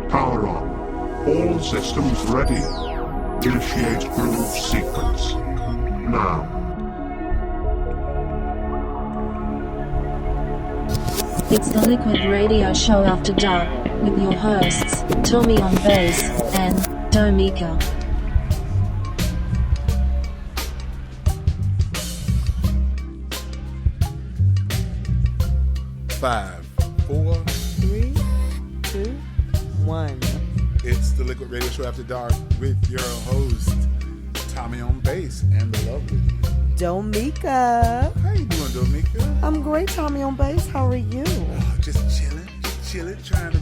Power on. All systems ready. Initiate groove sequence. Now. It's the Liquid Radio Show After Dark, with your hosts, Tommy on bass, and Domika. Five, 4, 3, 2, 1. It's the Liquid Radio Show After Dark with your host, Tommy on bass, and the lovely Domika. How you doing, Domika? I'm great, Tommy on bass. How are you? Oh, just chilling, trying to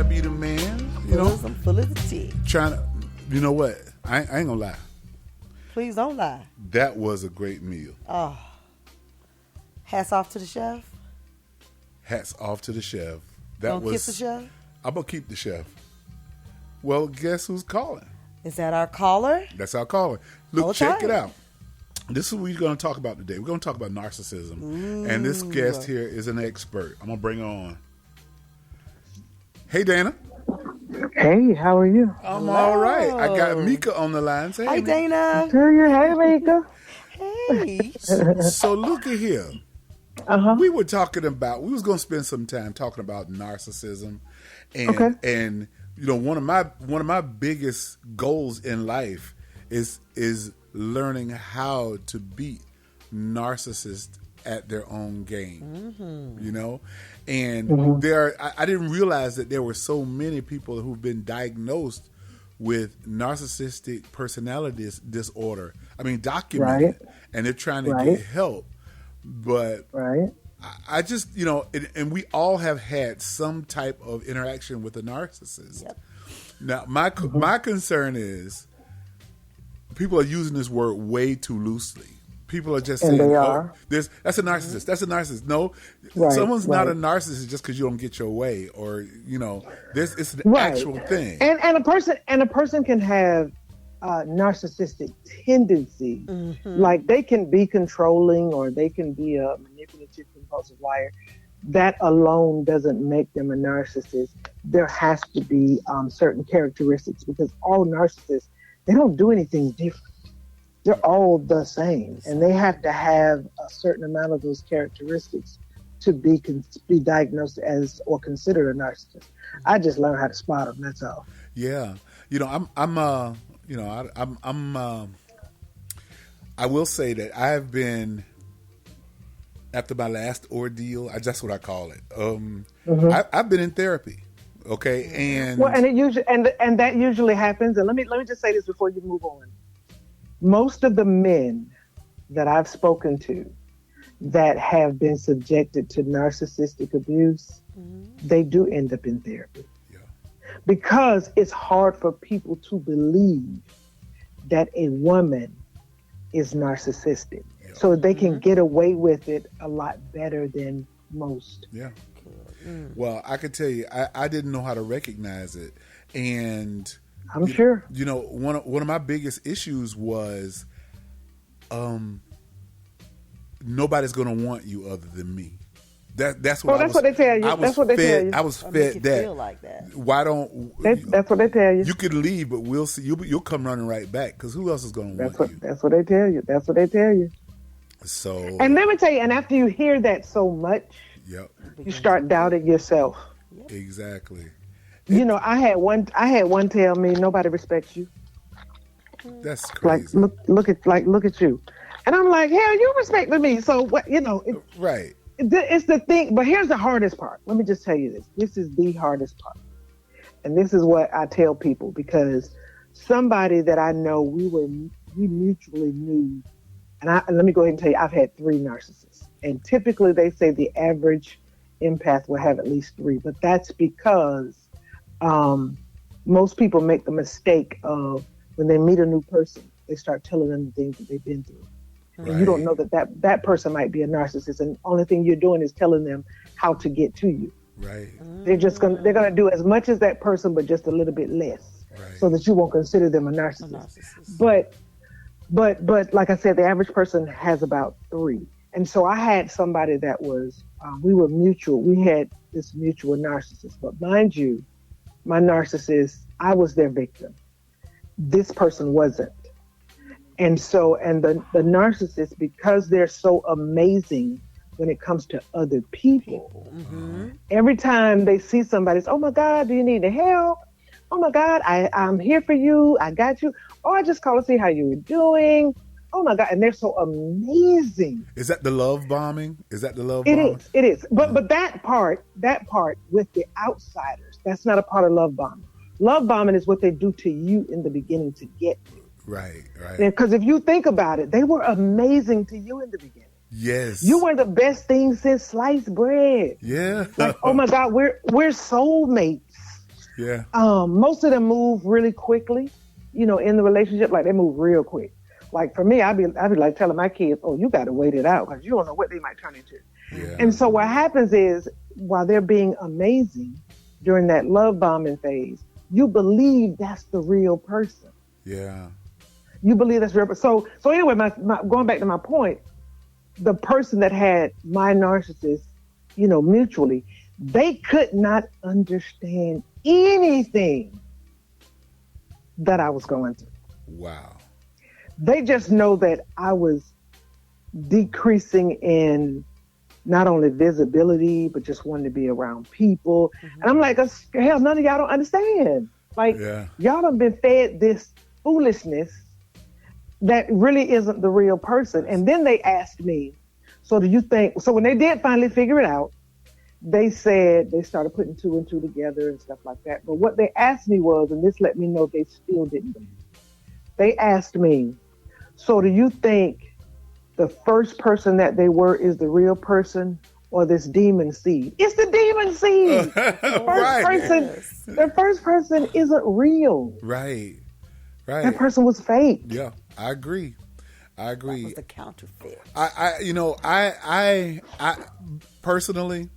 be the man, you know? I'm full of the tea. Trying to, you know what? I ain't gonna lie. Please don't lie. That was a great meal. Oh. Hats off to the chef. Hats off to the chef. Don't kiss the chef? I'm gonna keep the chef. Well, guess who's calling? Is that our caller? That's our caller. Look, Hold check tight. it out. This is what we're going to talk about today. We're going to talk about narcissism. And this guest here is an expert. I'm going to bring her on. Hey, Dana. Hey, how are you? I'm all right. I got Mika on the line. Say, Hi, hey, Dana. Hey, Mika. Hey. So look at here. We were talking about, we was going to spend some time talking about narcissism. And you know, one of my biggest goals in life is learning how to beat narcissists at their own game. You know, and I didn't realize that there were so many people who've been diagnosed with narcissistic personality disorder. I mean, documented, and they're trying to get help, but I just, you know, and we all have had some type of interaction with a narcissist. Yep. Now, my concern is people are using this word way too loosely. People are just saying, that's a narcissist. That's a narcissist. No, someone's not a narcissist just because you don't get your way, or, you know, it's an actual thing. And a person can have narcissistic tendencies. Like they can be controlling, or they can be a manipulative, compulsive liar. That alone doesn't make them a narcissist. There has to be certain characteristics, because all narcissists, they don't do anything different. They're all the same, and they have to have a certain amount of those characteristics to be diagnosed as or considered a narcissist. I just learned how to spot them. That's all. Yeah, you know, I will say that I've been, after my last ordeal, that's what I call it. I've been in therapy. Okay, and it usually and that usually happens. And let me just say this before you move on. Most of the men that I've spoken to that have been subjected to narcissistic abuse, they do end up in therapy. Yeah. Because it's hard for people to believe that a woman is narcissistic. Yeah. So they can get away with it a lot better than most. Yeah. Well, I could tell you, I didn't know how to recognize it. And I'm sure. You know, one of my biggest issues was nobody's going to want you other than me. That's what they tell you. That's what they tell you. I was fed that. Feel like that. Why don't that's what they tell you. You could leave, but we'll see. You'll come running right back, because who else is going to want you? That's what they tell you. That's what they tell you. So, and let me tell you, and after you hear that so much, you start doubting yourself. Exactly. You know, I had one tell me, nobody respects you. That's crazy. Like look at you, and I'm like, hell, you respected me. So what? You know, right. It's the thing. But here's the hardest part. Let me just tell you this. This is the hardest part, and this is what I tell people, because somebody that I know, we mutually knew, and let me go ahead and tell you, I've had 3 narcissists, and typically they say the average empath will have at least 3, but that's because most people make the mistake of, when they meet a new person, they start telling them the things that they've been through. Right. And you don't know that person might be a narcissist, and the only thing you're doing is telling them how to get to you. Right. They're gonna do as much as that person, but just a little bit less, so that you won't consider them a narcissist. But like I said, the average person has about 3. And so I had somebody that was, we were mutual. We had this mutual narcissist. But mind you, my narcissist, I was their victim. This person wasn't. And so, and the narcissist, because they're so amazing when it comes to other people, every time they see somebody, it's, oh my God, do you need help? Oh my God, I'm here for you. I got you. Oh, I just called to see how you were doing. Oh my God. And they're so amazing. Is that the love bombing? Is that the love bombing? It is. But that part with the outsiders, that's not a part of love bombing. Love bombing is what they do to you in the beginning to get you. Right. Because if you think about it, they were amazing to you in the beginning. Yes. You were the best thing since sliced bread. Yeah. Like, oh my God, we're soulmates. Yeah. Most of them move really quickly, in the relationship. Like, they move real quick. Like, for me, I'd be like telling my kids, oh, you got to wait it out because you don't know what they might turn into. Yeah. And so what happens is, while they're being amazing during that love bombing phase, you believe that's the real person. Yeah. You believe that's real. So anyway, my going back to my point, the person that had my narcissist, mutually, they could not understand anything that I was going through. Wow. They just know that I was decreasing in not only visibility, but just wanting to be around people. And I'm like, hell, none of y'all don't understand. Like, y'all done been fed this foolishness that really isn't the real person. And then they asked me, so do you think, so when they did finally figure it out, they said they started putting two and two together and stuff like that. But what they asked me was, and this let me know they still didn't believe. They asked me, so do you think the first person that they were is the real person or this demon seed? It's the demon seed. The first person isn't real. Right. That person was fake. Yeah, I agree. That was the counterfeit. I personally,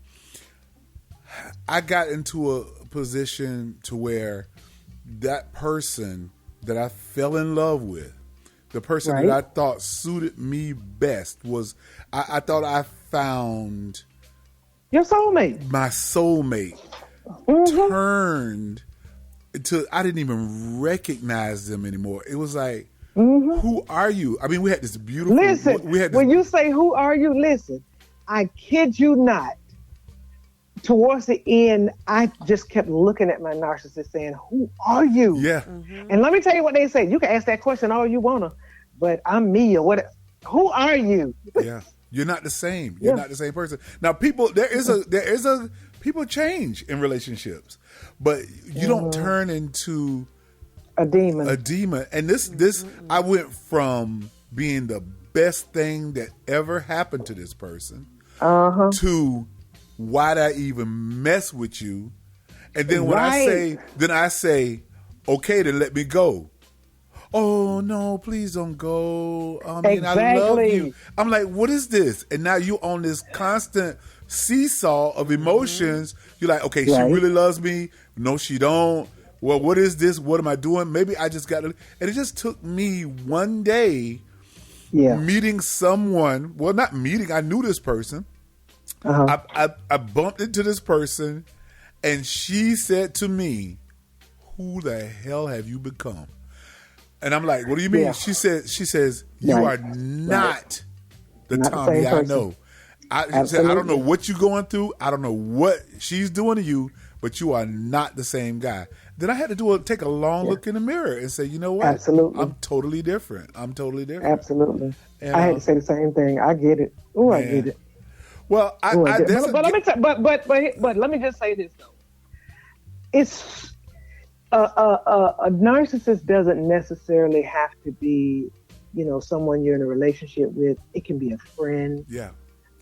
I got into a position to where that person that I fell in love with, the person that I thought suited me best was, I thought I found your soulmate. My soulmate turned to, I didn't even recognize them anymore. It was like, who are you? I mean, we had this beautiful... Listen, when you say, who are you? Listen, I kid you not. Towards the end, I just kept looking at my narcissist saying, who are you? Yeah. And let me tell you what they say. You can ask that question all you want to, but I'm me or what? Who are you? Yeah. You're not the same. You're not the same person. Now, people, people change in relationships, but you don't turn into a demon. And this, I went from being the best thing that ever happened to this person to, why'd I even mess with you? And then when I say, okay, then let me go. Oh no, please don't go. I love you. I'm like, what is this? And now you on this constant seesaw of emotions. You're like, okay, she really loves me. No, she don't. Well, what is this? What am I doing? Maybe I just got to. And it just took me one day meeting someone. Well, not meeting. I knew this person. I bumped into this person, and she said to me, "Who the hell have you become?" And I'm like, "What do you mean?" She says, "You are not the Tommy I know." I said, "I don't know what you're going through. I don't know what she's doing to you, but you are not the same guy." Then I had to take a long look in the mirror and say, "You know what? Absolutely. I'm totally different. Absolutely. And, I had to say the same thing. I get it. Oh, I get it. Well, but let me just say this though. It's a narcissist doesn't necessarily have to be, someone you're in a relationship with. It can be a friend. Yeah.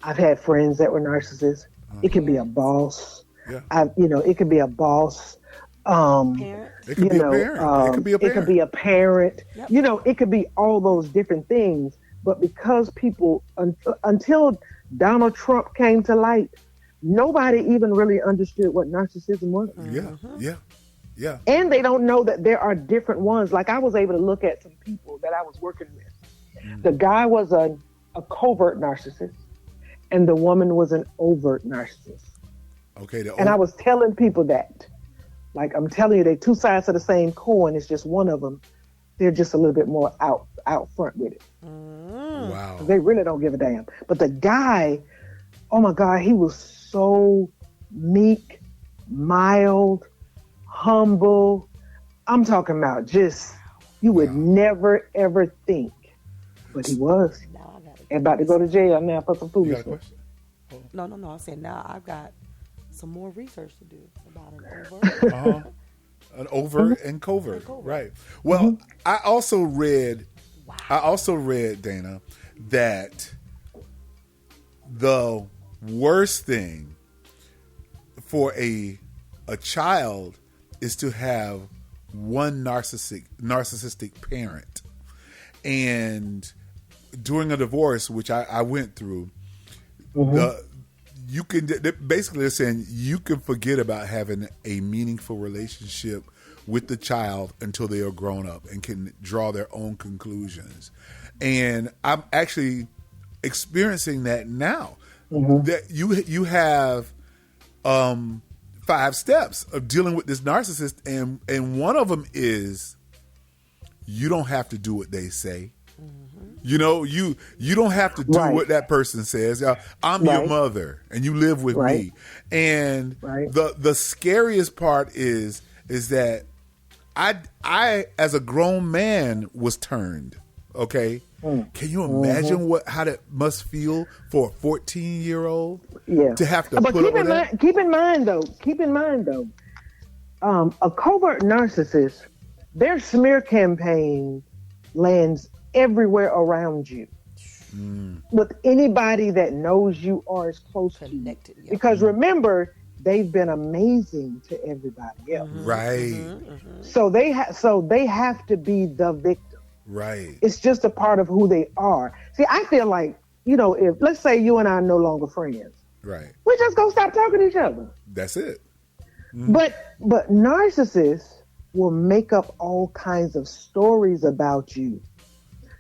I've had friends that were narcissists. It can be a boss. Yeah. It could be a boss. It could be a parent. It could be a parent. Yep. It could be all those different things. But because people, until Donald Trump came to light, nobody even really understood what narcissism was. Yeah. And they don't know that there are different ones. Like, I was able to look at some people that I was working with. The guy was a covert narcissist, and the woman was an overt narcissist. Okay. And I was telling people that. Like I'm telling you, they're two sides of the same coin. It's just one of them. They're just a little bit more out front with it. Wow. They really don't give a damn. But the guy, oh my God, he was so meek, mild, humble. I'm talking about just, you would never, ever think. But he was. And about to go to jail now for some foolishness. No. I said now I've got some more research to do about an overt. An overt and covert. Right. Well, I also read, Dana, that the worst thing for a child is to have one narcissistic parent. And during a divorce, which I went through, you can basically they're saying you can forget about having a meaningful relationship with the child until they are grown up and can draw their own conclusions. And I'm actually experiencing that now. That you have 5 steps of dealing with this narcissist, and one of them is you don't have to do what they say. You know, you don't have to do what that person says. I'm your mother, and you live with me. And the scariest part is that I as a grown man was turned. Okay, can you imagine how that must feel for a 14-year-old to have to put up with that? Keep in mind though, a covert narcissist, their smear campaign lands everywhere around you. With anybody that knows you or is close to you. Because remember, they've been amazing to everybody else. Right. So they have to be the victim. Right. It's just a part of who they are. See, I feel like, if let's say you and I are no longer friends. Right. We're just gonna stop talking to each other. That's it. But narcissists will make up all kinds of stories about you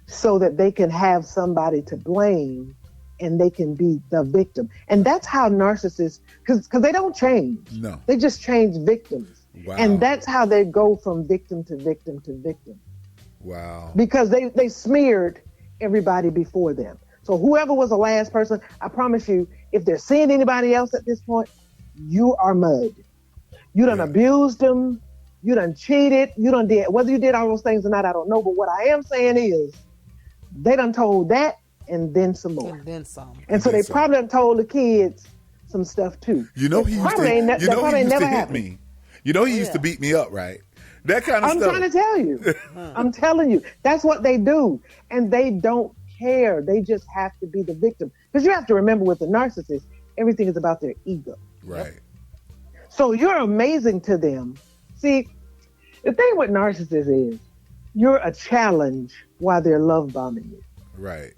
so that they can have somebody to blame and they can be the victim. And that's how narcissists, because they don't change. No. They just change victims. Wow. And that's how they go from victim to victim to victim. Wow. Because they smeared everybody before them. So whoever was the last person, I promise you, if they're seeing anybody else at this point, you are mud. You done abused them. You done cheated. You done did, whether you did all those things or not, I don't know. But what I am saying is, they done told that and then some more. And then some. And so they probably done told the kids some stuff too. He used to hit me. He used to beat me up, right? That kind of stuff. I'm trying to tell you. I'm telling you. That's what they do. And they don't care. They just have to be the victim. Because you have to remember with the narcissist, everything is about their ego. Right. So you're amazing to them. See, the thing with narcissists is you're a challenge while they're love bombing you. Right.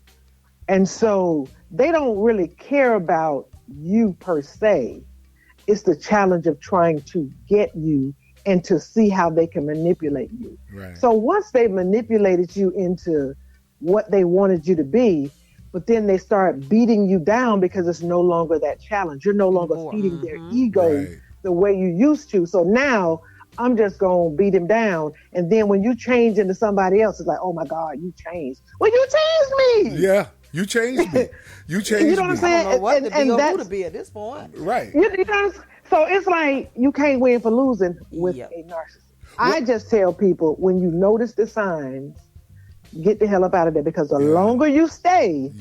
And so they don't really care about you per se. It's the challenge of trying to get you and to see how they can manipulate you. Right. So once they manipulated you into what they wanted you to be, but then they start beating you down because it's no longer that challenge. You're no longer feeding their ego the way you used to. So now I'm just going to beat him down. And then when you change into somebody else, it's like, oh my God, you changed. Well, you changed me. Yeah, you changed me. You changed me. You know what I'm saying? I don't know what to be or that's, who to be at this point. Right. You know, so it's like you can't win for losing with a narcissist. I just tell people, when you notice the signs, get the hell up out of there, because the longer you stay,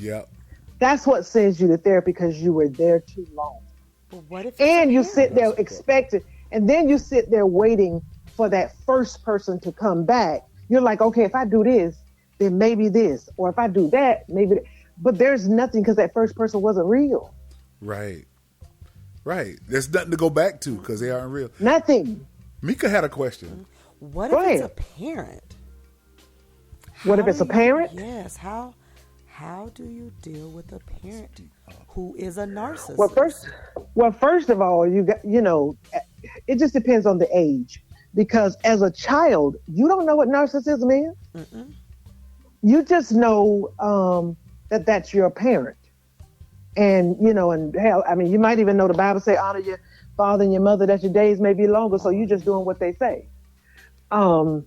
that's what sends you to therapy, because you were there too long. But what if and you sit there expecting, and then you sit there waiting for that first person to come back. You're like, okay, if I do this, then maybe this, or if I do that, maybe. But there's nothing, because that first person wasn't real. Right. Right. There's nothing to go back to because they aren't real. Nothing. Mika had a question. What if it's a parent? What if it's a parent? Yes. How do you deal with a parent who is a narcissist? Well, first of all, it just depends on the age, because as a child, you don't know what narcissism is. Mm-mm. You just know that that's your parent. And, and hell, I mean, you might even know the Bible say, honor your father and your mother that your days may be longer, so you're just doing what they say. And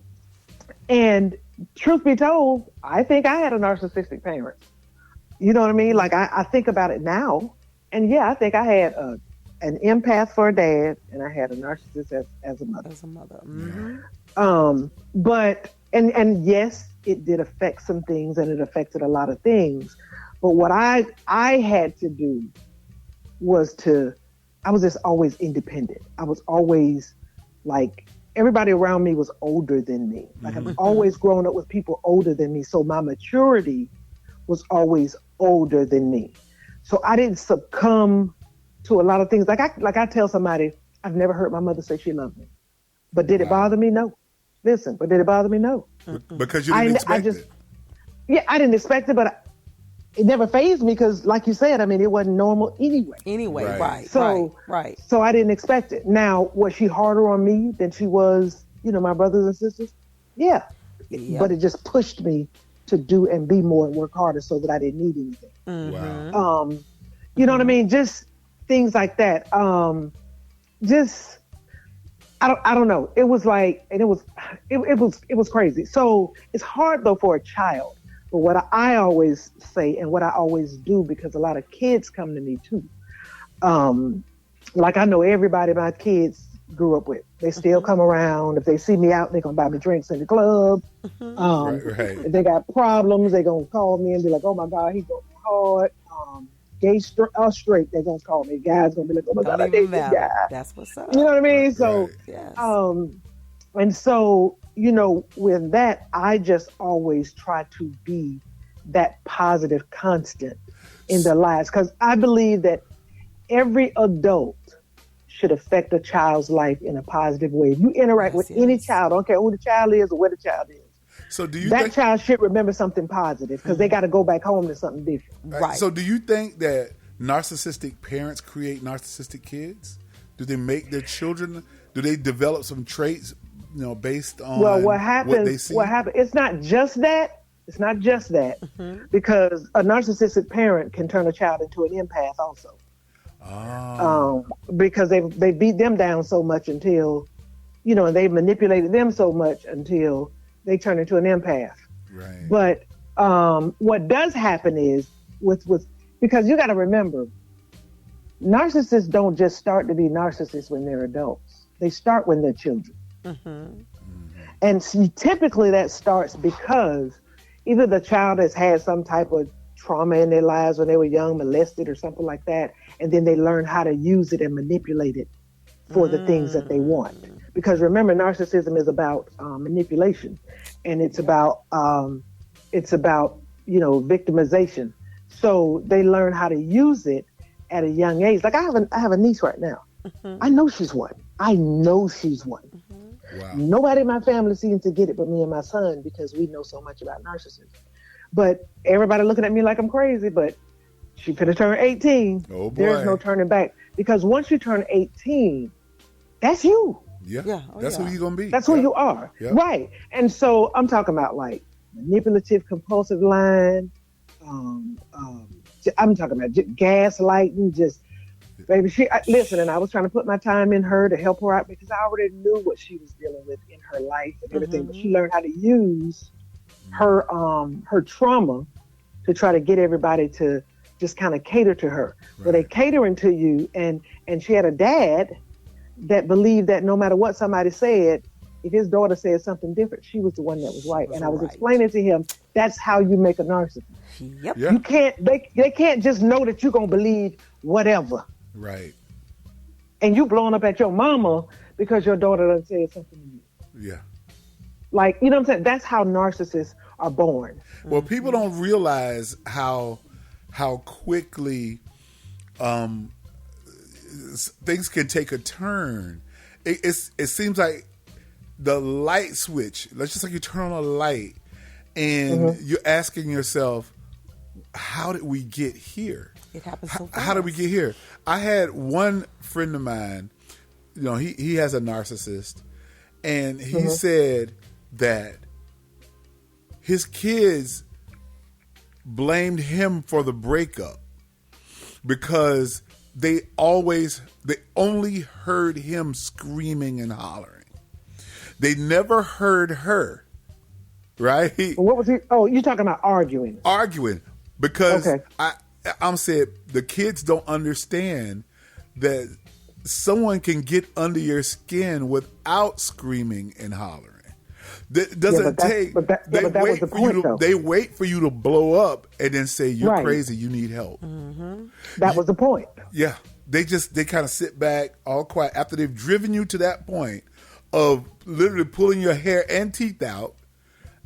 truth be told, I think I had a narcissistic parent. You know what I mean? Like, I think about it now, and yeah, I think I had an empath for a dad, and I had a narcissist as a mother. But and yes, it did affect some things, and it affected a lot of things. But what I had to do was I was just always independent. I was always like, everybody around me was older than me. Like, I've always grown up with people older than me. So my maturity was always older than me. So I didn't succumb to a lot of things. Like I tell somebody, I've never heard my mother say she loved me. But did it bother me? No. Listen, but did it bother me? No. Because you didn't expect it. Yeah, I didn't expect it, but it never fazed me because, like you said, I mean, it wasn't normal anyway. Right. So I didn't expect it. Now, was she harder on me than she was, my brothers and sisters? Yeah. But it just pushed me to do and be more and work harder so that I didn't need anything. Wow. You know what I mean? Just things like that. I don't know. It was like, and it was crazy. So it's hard though for a child. But what I always say and what I always do, because a lot of kids come to me too. Like, I know everybody my kids grew up with. They still come around. If they see me out, they're going to buy me drinks in the club. If they got problems, they're going to call me and be like, oh my God, he's going hard. Gay or straight, they're going to call me. Guys going to be like, oh my God, I date this guy. That's what's up. You know what I mean? So, yes. And so, with that, I just always try to be that positive constant in their lives. Because I believe that every adult should affect a child's life in a positive way. If you interact with any child, I don't care who the child is or where the child is, so do you that child should remember something positive because they got to go back home to something different. Right. So do you think that narcissistic parents create narcissistic kids? Do they make their children, do they develop some traits, based on what they see? What happens? It's not just that. Because a narcissistic parent can turn a child into an empath also. Because they beat them down so much until, and they've manipulated them so much until they turn into an empath. Right. But what does happen is because you got to remember, narcissists don't just start to be narcissists when they're adults. They start when they're children. And typically that starts because either the child has had some type of trauma in their lives when they were young, molested or something like that, and then they learn how to use it and manipulate it for the things that they want. Because remember, narcissism is about manipulation, and it's about victimization. So they learn how to use it at a young age. Like I have a niece right now. I know she's one. Wow. Nobody in my family seems to get it but me and my son because we know so much about narcissism. But everybody looking at me like I'm crazy, but she finna turn 18. Oh boy. There's no turning back. Because once you turn 18, that's you. Yeah. That's who you're going to be. That's who you are. Yep. Right. And so I'm talking about like manipulative, compulsive lying. I'm talking about gaslighting, baby, listen, and I was trying to put my time in her to help her out because I already knew what she was dealing with in her life and everything. But she learned how to use her trauma to try to get everybody to just kind of cater to her. Right. So they catering to you, and she had a dad that believed that no matter what somebody said, if his daughter said something different, she was the one that was right. And I was explaining to him, that's how you make a narcissist. Yep. Yeah. You can't, they can't just know that you're going to believe whatever. Right. And you blowing up at your mama because your daughter done said something to you. Yeah. Like, you know what I'm saying? That's how narcissists are born. Well, people don't realize how quickly things can take a turn. It seems like the light switch, let's just like you turn on a light and you're asking yourself, how did we get here? It happens so fast. How did we get here? I had one friend of mine, he has a narcissist, and he said that his kids blamed him for the breakup because they only heard him screaming and hollering. They never heard her, right? What was he? Oh, you're talking about arguing. Arguing, because I'm saying the kids don't understand that someone can get under your skin without screaming and hollering. That doesn't take. They wait for you to blow up and then say you're crazy. You need help. Mm-hmm. That was the point. Yeah, they kind of sit back, all quiet after they've driven you to that point of literally pulling your hair and teeth out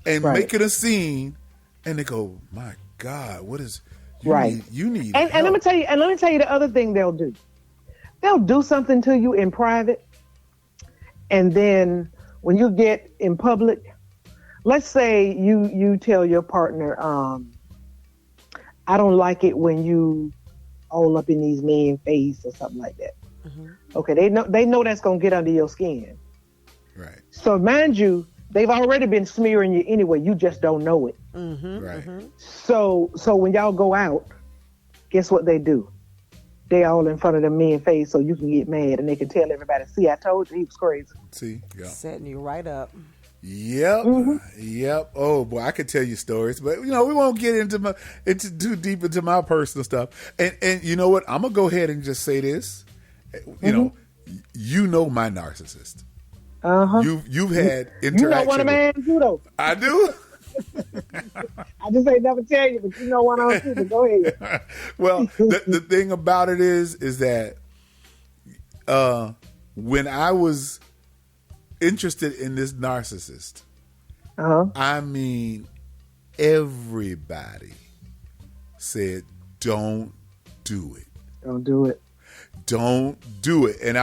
and making a scene, and they go, "My God, what is?" You need. And let me tell you. And let me tell you the other thing they'll do. They'll do something to you in private, and then when you get in public, let's say you tell your partner, I don't like it when you all up in these men's face or something like that. Mm-hmm. Okay, they know that's gonna get under your skin. Right. So mind you, they've already been smearing you anyway. You just don't know it. Mm-hmm. Right. Mm-hmm. So when y'all go out, guess what they do? They all in front of the men's face so you can get mad and they can tell everybody, see, I told you he was crazy. See, yeah. Setting you right up. Yep. Mm-hmm. Yep. Oh boy, I could tell you stories, but we won't get into too deep into my personal stuff. And you know what? I'm gonna go ahead and just say this. You know my narcissist. You've had interaction. You know one of mine too, though. I do. I just ain't never tell you, but you know one on too. But go ahead. Well, the thing about it is that when I was interested in this narcissist, I mean, everybody said, "Don't do it. Don't do it. Don't do it." And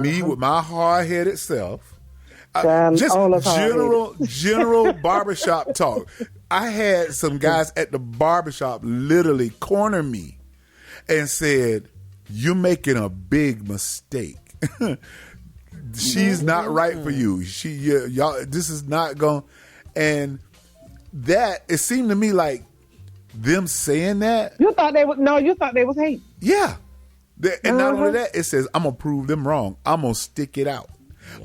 me with my hard-headed self. Just general barbershop talk. I had some guys at the barbershop literally corner me and said, "You're making a big mistake. She's not right for you. Y'all, this is not going." And that, it seemed to me like them saying that. You thought they was hate. Yeah. And not only that, it says, "I'm gonna prove them wrong. I'm gonna stick it out.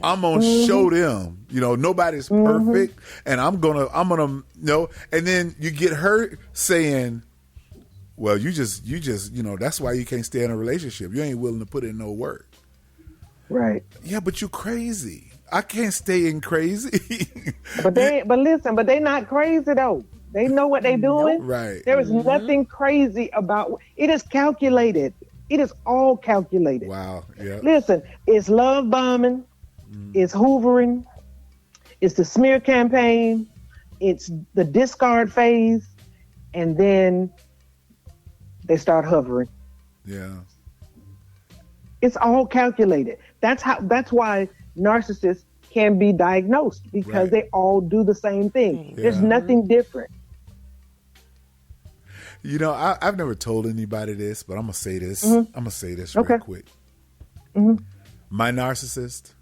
I'm gonna show them, nobody's perfect, and I'm gonna, and then you get her saying, "Well, you just, that's why you can't stay in a relationship. You ain't willing to put in no work." Right. Yeah, but you crazy. I can't stay in crazy. but listen, they not crazy though. They know what they doing. Right. There is nothing crazy about it. Is calculated. It is all calculated. Wow. Yeah. Listen, it's love bombing. It's hoovering, it's the smear campaign, it's the discard phase, and then they start hovering. Yeah. It's all calculated. That's why narcissists can be diagnosed, because they all do the same thing. Yeah. There's nothing different. I've never told anybody this, but I'm going to say this. I'm going to say this real quick. Mm-hmm. My narcissist,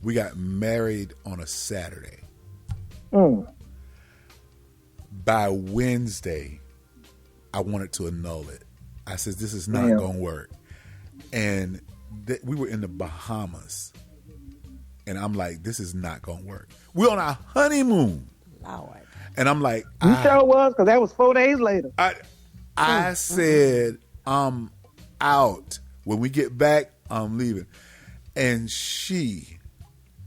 we got married on a Saturday. By Wednesday, I wanted to annul it. I said, "This is not going to work." And we were in the Bahamas. And I'm like, "This is not going to work." We're on our honeymoon. Lord. And I'm like, "You sure was?" Because that was 4 days later. I said, "I'm out. When we get back, I'm leaving." And she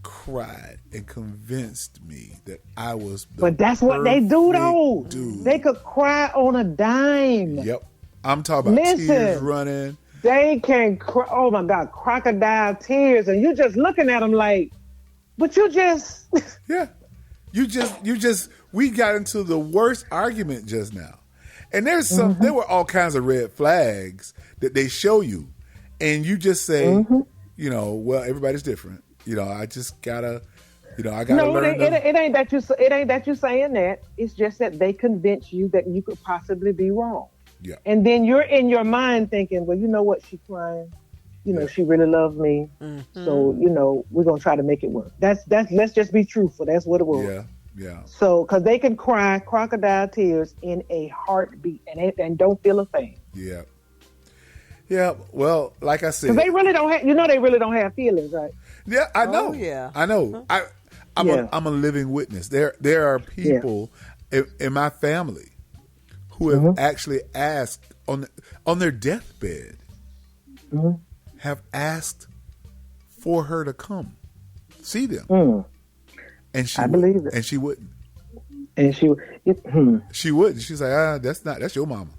cried and convinced me that I was the But that's what they do, though. Dude. They could cry on a dime. Yep. I'm talking about tears running. They can cry. Oh, my God. Crocodile tears. And you're just looking at them like, but you just... Yeah. You just... We got into the worst argument just now. And there were all kinds of red flags that they show you. And you just say, well, everybody's different. I just gotta, I gotta learn. No, it ain't that you saying that. It's just that they convince you that you could possibly be wrong. Yeah. And then you're in your mind thinking, well, you know what? She's crying. She really loves me. Mm-hmm. So, we're gonna try to make it work. That's. Let's just be truthful. That's what it was. Yeah. Yeah. So, because they can cry crocodile tears in a heartbeat and don't feel a thing. Yeah. Yeah, well, like I said, because they really don't have. They really don't have feelings, right? Yeah, I know. Oh, yeah. I know. I'm a living witness. There are people in my family who have actually asked on their deathbed, have asked for her to come see them, and I believe it, and she wouldn't. And she wouldn't. She's like, that's your mama.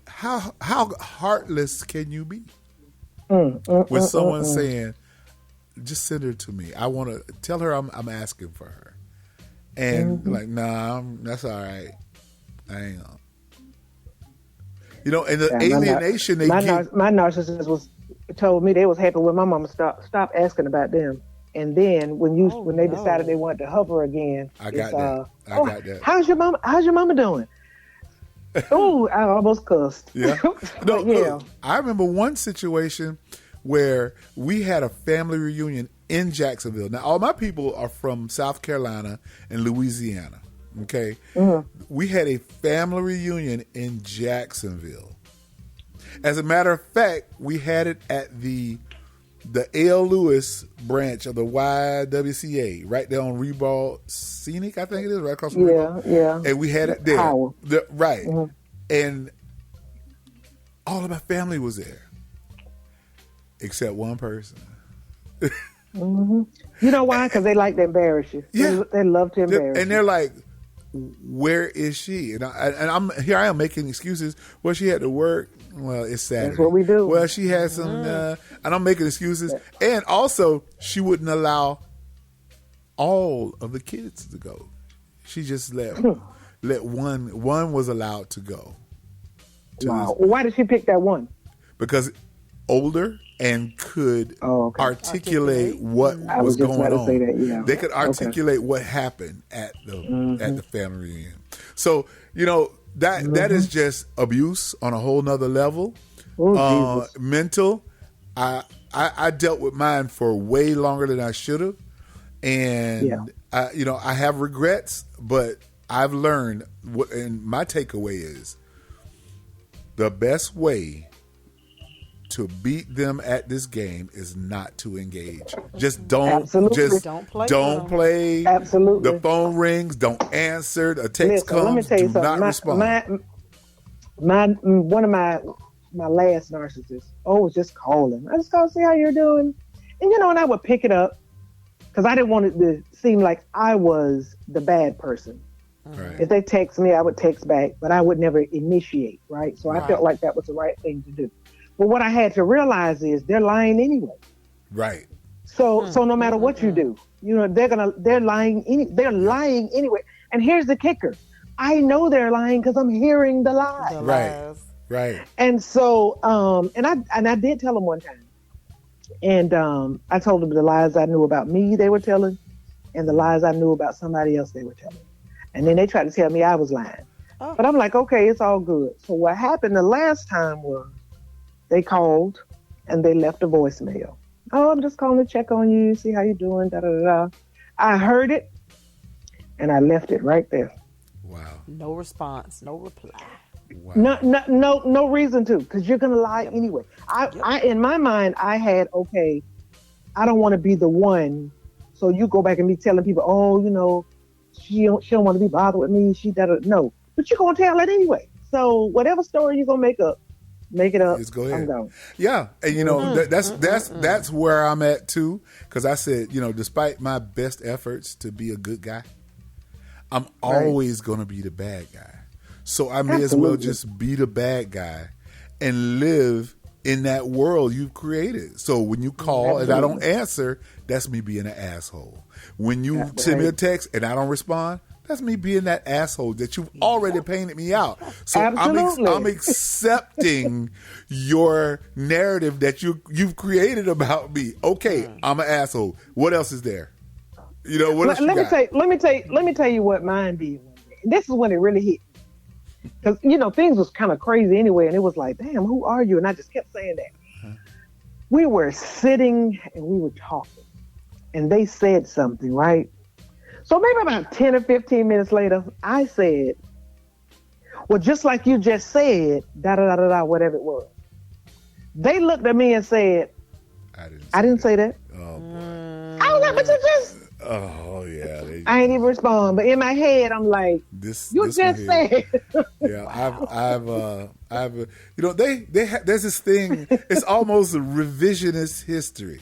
How heartless can you be with someone saying, just send her to me. I want to tell her I'm asking for her, and like, nah, that's all right. I ain't gonna. And the alienation my narcissist told me they was happy when my mama stopped asking about them. And then when they decided they wanted to hover again, I got that. How's your mama doing? Oh, I almost cussed. Yeah. No, I remember one situation where we had a family reunion in Jacksonville. Now, all my people are from South Carolina and Louisiana. Okay. We had a family reunion in Jacksonville. As a matter of fact, we had it at the L. Lewis branch of the YWCA, right there on Reball Scenic, I think it is, right across from Reball. Yeah. And we had it there. Right. And all of my family was there, except one person. You know why? Because they like to embarrass you. Yeah. They love to embarrass you. And they're like, where is she? And I'm here. I am making excuses. Well, she had to work. Well, it's Saturday. That's what we do. Well, she had some, and I'm making excuses. And also, she wouldn't allow all of the kids to go. She just let one. One was allowed to go. Wow. Why did she pick that one? Because older and could articulate what was going on. Say that, yeah. They could articulate what happened at the family reunion. So that is just abuse on a whole nother level. Mental. I dealt with mine for way longer than I should have, and I have regrets, but I've learned and my takeaway is the best way to beat them at this game is not to engage. Just don't. Absolutely. Don't play. Absolutely. The phone rings. Don't answer. A text comes. Let me tell you do not something. respond. One of my last narcissists was just calling. I just called to see how you're doing, and I would pick it up because I didn't want it to seem like I was the bad person. Right. If they text me, I would text back, but I would never initiate. Right. So I felt like that was the right thing to do. But what I had to realize is they're lying anyway. Right. So no matter what you do, they're lying. They're lying anyway. And here's the kicker: I know they're lying because I'm hearing the lies. Right. And so, I did tell them one time, and I told them the lies I knew about me they were telling, and the lies I knew about somebody else they were telling. And then they tried to tell me I was lying. But I'm like, okay, it's all good. So what happened the last time was, they called and they left a voicemail. Oh, I'm just calling to check on you, see how you're doing, da da da. I heard it and I left it right there. Wow. No response, no reply. Wow. No reason to, because you're gonna lie anyway. I in my mind I had, okay, I don't want to be the one. So you go back and be telling people, she don't want to be bothered with me. No, but you're gonna tell it anyway. So whatever story you're gonna make it up. Just go ahead. I'm gone. Yeah, and that's where I'm at too. Because I said, despite my best efforts to be a good guy, I'm always going to be the bad guy. So I may as well just be the bad guy and live in that world you've created. So when you call and I don't answer, that's me being an asshole. When you send me a text and I don't respond, that's me being that asshole that you've already painted me out. So I'm accepting your narrative that you've created about me. Okay, I'm an asshole. What else is there? What else? Let me tell you what mine be. This is when it really hit. Because things was kind of crazy anyway, and it was like, damn, who are you? And I just kept saying that. We were sitting and we were talking, and they said something, right? So maybe about 10 or 15 minutes later, I said, Well, just like you just said, whatever it was. They looked at me and said, I didn't say that. Oh, boy. I was like, but you just... Oh, yeah. I ain't even respond. But in my head, I'm like, you just said. Yeah, I've there's this thing, it's almost a revisionist history.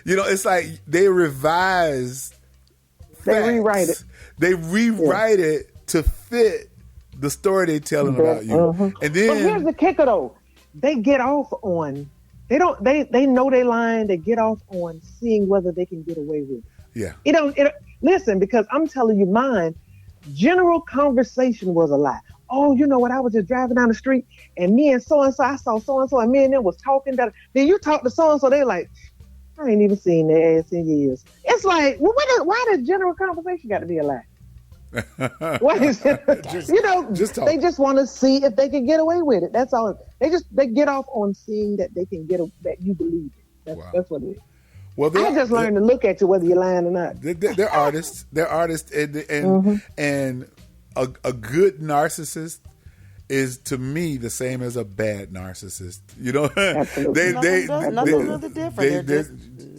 It's like they revise facts. They rewrite it. They rewrite it to fit the story they're telling about you. And then, but here's the kicker though. They get off on, they know they lying, they get off on seeing whether they can get away with it. Yeah. Listen, because I'm telling you mine, general conversation was a lie. Oh, you know what? I was just driving down the street and me and so-and-so, I saw so-and-so and me and them was talking. Then you talk to so-and-so, they're like, I ain't even seen their ass in years. It's like, well, why does general conversation got to be a lie? What is it? They just want to see if they can get away with it. That's all. They get off on seeing that they can that you believe it. That's what it is. Well, I just learned to look at you whether you're lying or not. They're artists. They're artists, and a good narcissist is to me the same as a bad narcissist. Absolutely. Nothing really different. They're just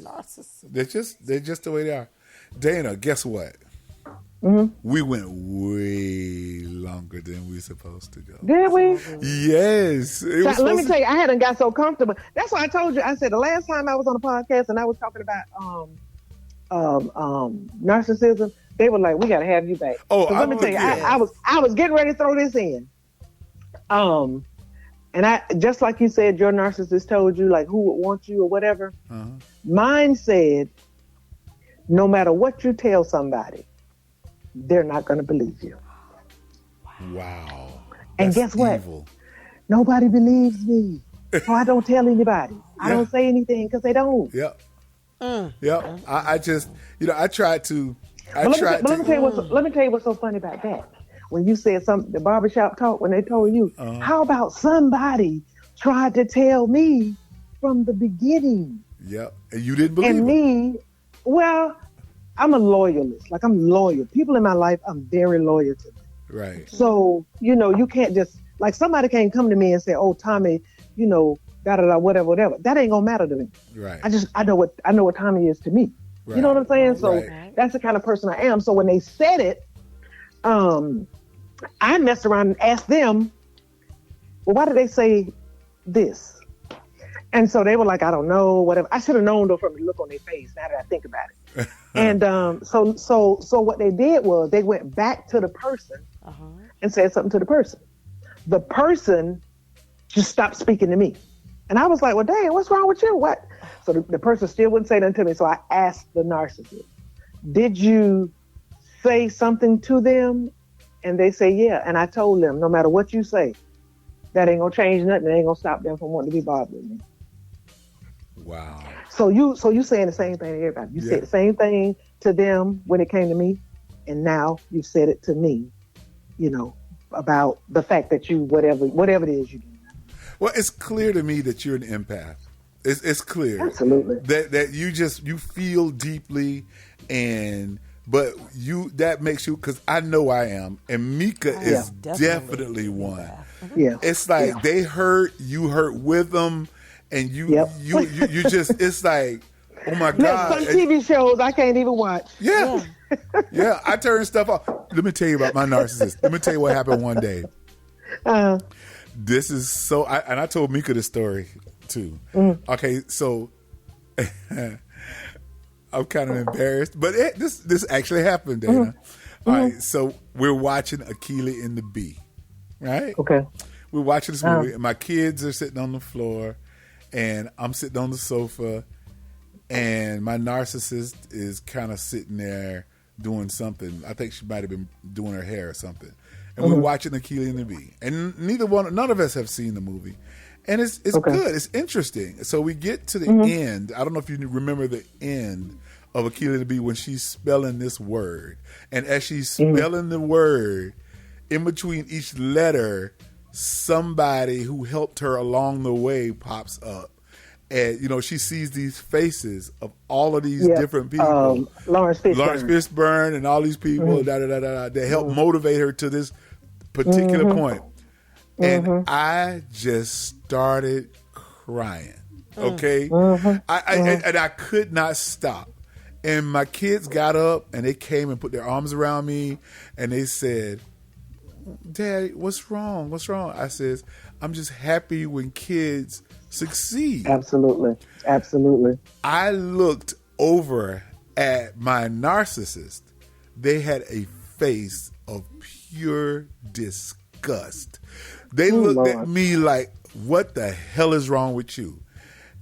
narcissists. They're just the way they are. Dana, guess what? We went way longer than we were supposed to go. Did we? Yes. Let me tell you, I hadn't got so comfortable. That's why I told you. I said the last time I was on a podcast and I was talking about narcissism, they were like, "We got to have you back." Oh, let me tell you, I was getting ready to throw this in. And I just like you said, your narcissist told you like who would want you or whatever. Mine said, no matter what you tell somebody, they're not going to believe you. Wow. And guess what? Evil. Nobody believes me. So I don't tell anybody. I don't say anything because they don't. Yep. Yep. I just, I tried to. Let me tell you what's so funny about that. When you said the barbershop talk, when they told you, how about somebody tried to tell me from the beginning? Yep. And you didn't believe And me, well, I'm a loyalist. Like I'm loyal. People in my life, I'm very loyal to them. Right. So, you can't just, like somebody can't come to me and say, oh, Tommy, whatever. That ain't gonna matter to me. Right. I know what Tommy is to me. Right. You know what I'm saying? So that's the kind of person I am. So when they said it, I messed around and asked them, well, why did they say this? And so they were like, I don't know, whatever. I should have known though from the look on their face now that I think about it. And so what they did was they went back to the person and said something to the person. The person just stopped speaking to me. And I was like, well, dang, what's wrong with you? What? So the person still wouldn't say nothing to me. So I asked the narcissist, did you say something to them? And they say, yeah. And I told them, no matter what you say, that ain't gonna change nothing. It ain't gonna stop them from wanting to be bothered with me. Wow. So you saying the same thing to everybody. You said the same thing to them when it came to me, and now you said it to me, about the fact that you whatever it is you do. Well, it's clear to me that you're an empath. It's clear. Absolutely. That you feel deeply, but that makes you, because I know I am, and Mika is definitely one. Yeah. It's like they hurt, you hurt with them, and you just, it's like, oh my God. Some TV shows I can't even watch. Yeah. Yeah, I turn stuff off. Let me tell you about my narcissist. Let me tell you what happened one day. This is so, and I told Mika this story too. Okay, so I'm kind of embarrassed, but this actually happened, Dana. All right, so we're watching Achille and the Bee, right? Okay. We're watching this movie, and my kids are sitting on the floor, and I'm sitting on the sofa, and my narcissist is kind of sitting there doing something. I think she might have been doing her hair or something. And we're watching Achille and the Bee. And none of us have seen the movie. And it's good. It's interesting. So we get to the end. I don't know if you remember the end of Achille and the Bee when she's spelling this word. And as she's spelling the word, in between each letter, somebody who helped her along the way pops up. And, she sees these faces of all of these different people. Lawrence Fishburne and all these people that help motivate her to this particular point. and I just started crying. Okay, I could not stop. And my kids got up and they came and put their arms around me and they said, "Daddy, what's wrong? What's wrong?" I says, "I'm just happy when kids succeed." Absolutely. Absolutely. I looked over at my narcissist. They had a face of pure disgust. They looked at me like, "What the hell is wrong with you?"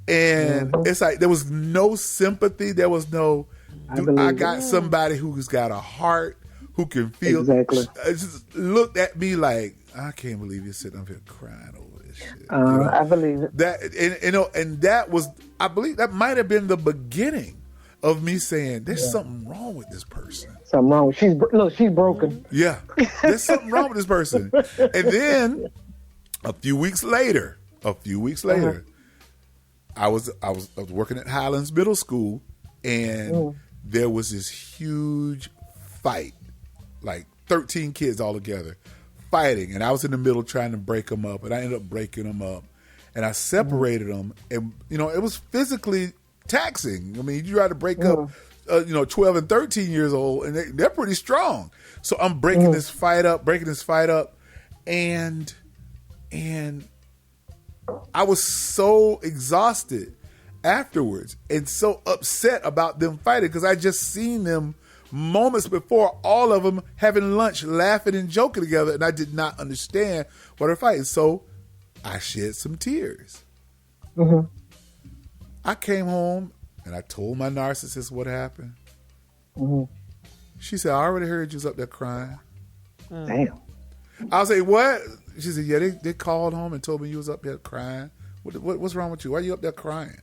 And it's like there was no sympathy. There was no, I got somebody who's got a heart, who can feel. Exactly. Just looked at me like, "I can't believe you're sitting up here crying over this shit." I believe it. That and that was, I believe that might have been the beginning of me saying, "There's something wrong with this person." Something wrong. She's broken. Yeah, there's something wrong with this person. And then a few weeks later, I was working at Highlands Middle School, and there was this huge fight, like 13 kids all together fighting, and I was in the middle trying to break them up, and I ended up breaking them up, and I separated them, and it was physically taxing. I mean, you try to break up 12 and 13 years old, and they're pretty strong. So I'm breaking this fight up, and I was so exhausted afterwards and so upset about them fighting because I just seen them moments before, all of them having lunch, laughing and joking together, and I did not understand why they're fighting. So I shed some tears. I came home and I told my narcissist what happened. She said, "I already heard you was up there crying." Damn. I was like, "What?" She said, "Yeah, they called home and told me you was up there crying. What's wrong with you? Why are you up there crying?"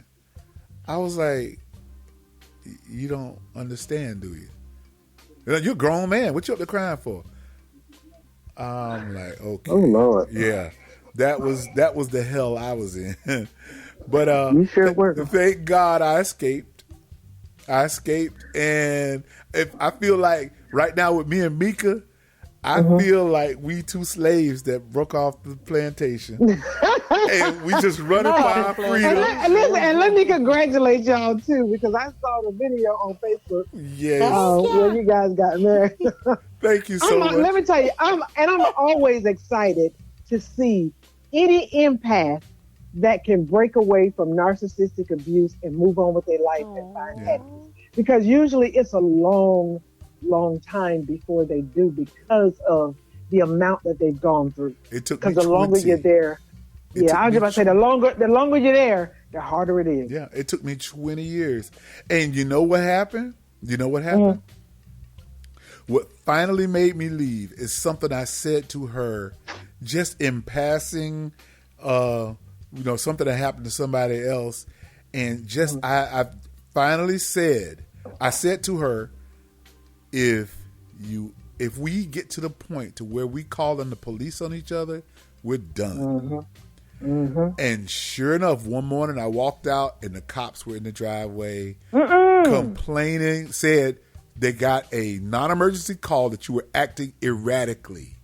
I was like, "You don't understand, do you? You're a grown man. What you up there crying for?" I'm like, "Okay." Oh Lord. Yeah. That was the hell I was in. But you sure were. Thank God I escaped. And if I feel like right now with me and Mika, I feel like we two slaves that broke off the plantation. And we just running for our freedom. And let me congratulate y'all too, because I saw the video on Facebook. Yes. Where you guys got married. Thank you so much. Let me tell you, I'm always excited to see any empath that can break away from narcissistic abuse and move on with their life and find happiness. Because usually it's a long time before they do, because of the amount that they've gone through. It took because the longer you're there, I was about to say the longer you're there, the harder it is. Yeah, it took me 20 years, and you know what happened? What finally made me leave is something I said to her, just in passing. Something that happened to somebody else, and just I finally said, I said to her, if we get to the point to where we calling the police on each other, we're done. And sure enough, one morning I walked out and the cops were in the driveway complaining, said they got a non-emergency call that you were acting erratically.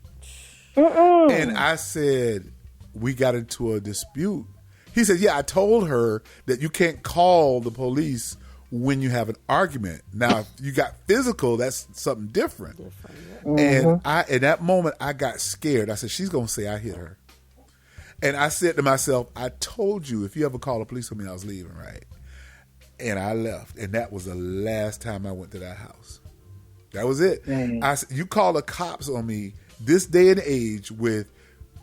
And I said, we got into a dispute. He said, "Yeah, I told her that you can't call the police when you have an argument. Now, if you got physical, that's something different." And in that moment, I got scared. I said, "She's going to say I hit her." And I said to myself, "I told you if you ever call the police on me, I was leaving, right?" And I left. And that was the last time I went to that house. That was it. I said, "You call the cops on me this day and age with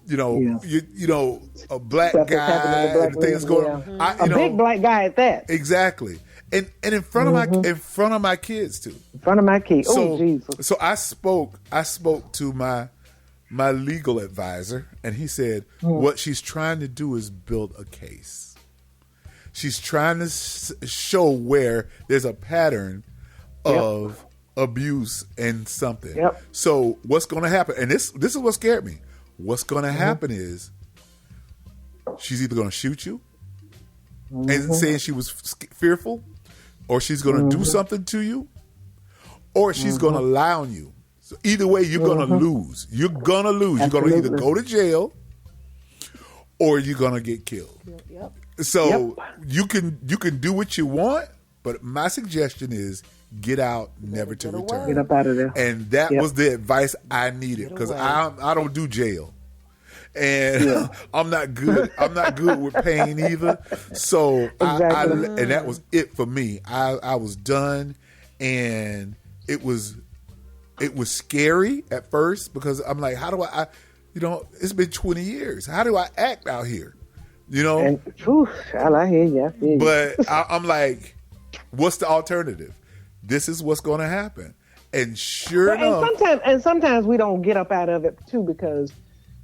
a black guy and things going on. A big black guy at that." Exactly. And in front of my kids too. In front of my kids. Oh Jesus. So I spoke to my legal advisor, and he said, what she's trying to do is build a case. She's trying to show where there's a pattern of abuse and something. So what's going to happen? And this is what scared me. What's going to happen is she's either going to shoot you and saying she was fearful, or she's going to do something to you, or she's going to lie on you. So either way, you're going to lose. You're going to lose. You're going to either go to jail, or you're gonna get killed. Yep. So you can do what you want, but my suggestion is get out, never to return. Get up out of there. And that was the advice I needed, because I don't do jail. And I'm not good. I'm not good with pain either. So and that was it for me. I was done, and it was scary at first, because I'm like, how do I it's been 20 years. How do I act out here? And, I hear you. But I'm like, what's the alternative? This is what's going to happen. And sure enough, sometimes we don't get up out of it too, because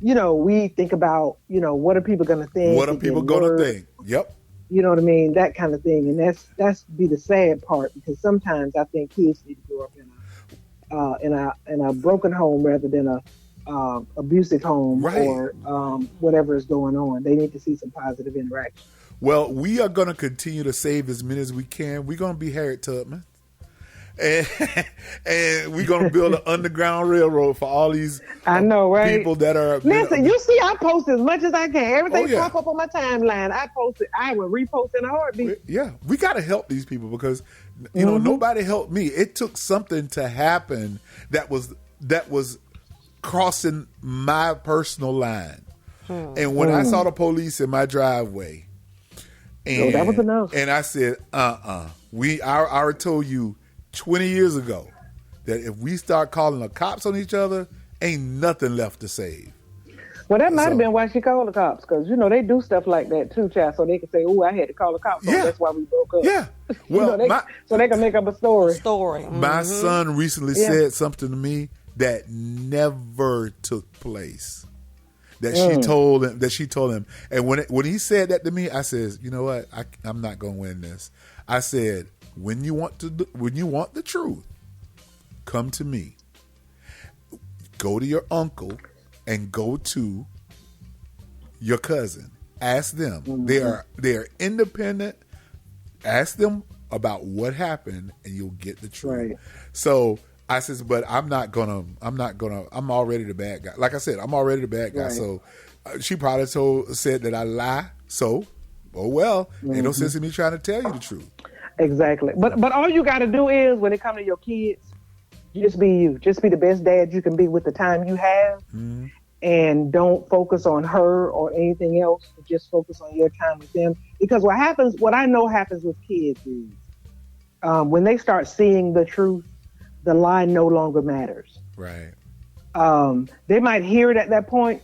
we think about, what are people going to think? What are people going to think? Yep. You know what I mean? That kind of thing. And that's be the sad part, because sometimes I think kids need to grow up in a broken home rather than a abusive home, or whatever is going on. They need to see some positive interaction. Well, we are going to continue to save as many as we can. We're going to be Harriet Tubman. And we're going to build an underground railroad for all these people that are... Listen, you see, I post as much as I can. Everything pop up on my timeline. I will repost in a heartbeat. Yeah, we got to help these people, because, nobody helped me. It took something to happen that was crossing my personal line. And when I saw the police in my driveway, and that was enough. And I said, I already told you 20 years ago that if we start calling the cops on each other, ain't nothing left to save. Well, that might have been why she called the cops, because they do stuff like that too, child. So they can say, "Oh, I had to call the cops." So that's why we broke up. Yeah, well, so they can make up a story. My son recently said something to me that never took place. That she told him, and when he said that to me, I said, "You know what? I'm not going to win this." I said, when you want the truth, come to me. Go to your uncle and go to your cousin. Ask them. They are independent. Ask them about what happened, and you'll get the truth. Right. So I says, but I'm already the bad guy. Like I said, I'm already the bad guy. Right. So she probably said that I lie. So, oh well, ain't no sense in me trying to tell you the truth. Exactly. But all you got to do is, when it comes to your kids, just be you. Just be the best dad you can be with the time you have. Mm-hmm. And don't focus on her or anything else. Just focus on your time with them. Because what I know happens with kids is, when they start seeing the truth, the lie no longer matters. Right. They might hear it at that point,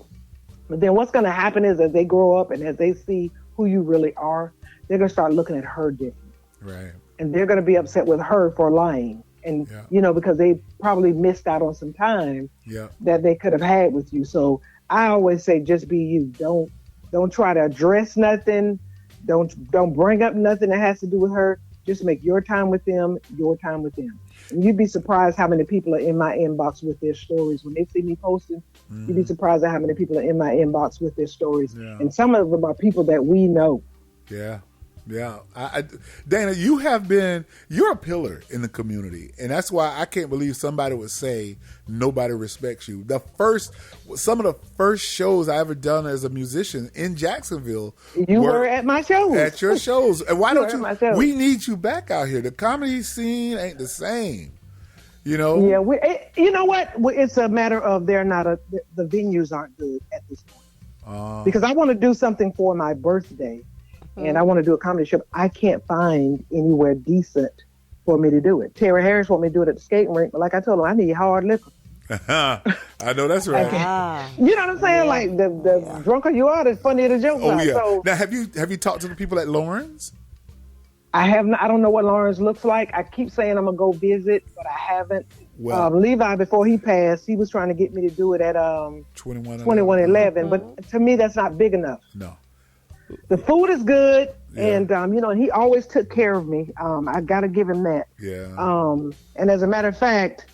but then what's going to happen is, as they grow up and as they see who you really are, they're going to start looking at her different. Right. And they're going to be upset with her for lying. And, because they probably missed out on some time that they could have had with you. So I always say, just be you. Don't try to address nothing. Don't bring up nothing that has to do with her. Just make your time with them, your time with them. And you'd be surprised how many people are in my inbox with their stories. When they see me posting, you'd be surprised at how many people are in my inbox with their stories. Yeah. And some of them are people that we know. Yeah. Yeah. Dana, you're a pillar in the community. And that's why I can't believe somebody would say nobody respects you. Some of the first shows I ever done as a musician in Jacksonville. You were at my shows. At your shows. And why don't you? We need you back out here. The comedy scene ain't the same. Yeah. You know what? It's a matter of the venues aren't good at this point. Because I want to do something for my birthday. And I want to do a comedy show. I can't find anywhere decent for me to do it. Terry Harris want me to do it at the skating rink, but like I told him, I need hard liquor. I know that's right. You know what I'm saying? Yeah. Like the drunker you are, the funnier the joke. Oh yeah. So, now have you talked to the people at Lawrence? I have not. I don't know what Lawrence looks like. I keep saying I'm gonna go visit, but I haven't. Well, Levi, before he passed, he was trying to get me to do it at 2111, but to me that's not big enough. No. The food is good, and he always took care of me. I got to give him that. Yeah. And as a matter of fact,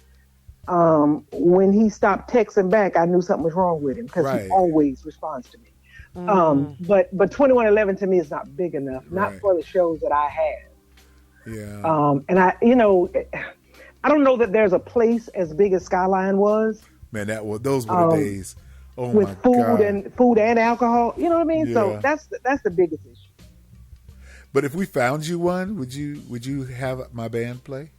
when he stopped texting back, I knew something was wrong with him, because he always responds to me. But 2111 to me is not big enough, not for the shows that I have. Yeah. And I don't know that there's a place as big as Skyline was. Man, those were the days. with food and alcohol. You know what I mean? Yeah. So that's the biggest issue. But if we found you one, would you have my band play?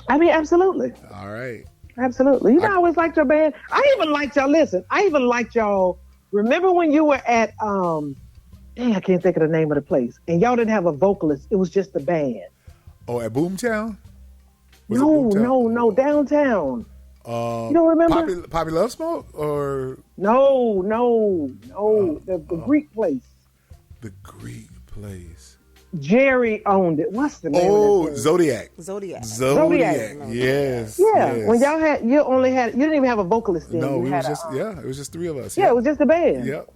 I mean, absolutely. All right. Absolutely. I always liked your band. I even liked y'all. Listen, I even liked y'all. Remember when you were at I can't think of the name of the place, and y'all didn't have a vocalist. It was just the band. Oh, at Boomtown? No, downtown. You don't remember? Poppy Love Smoke or No. The Greek place. The Greek place. Jerry owned it. What's the name of it? Zodiac. Zodiac. Yes. Yeah. Yes. When y'all you didn't even have a vocalist then. No, it was just three of us. Yeah, it was just a band. Yep.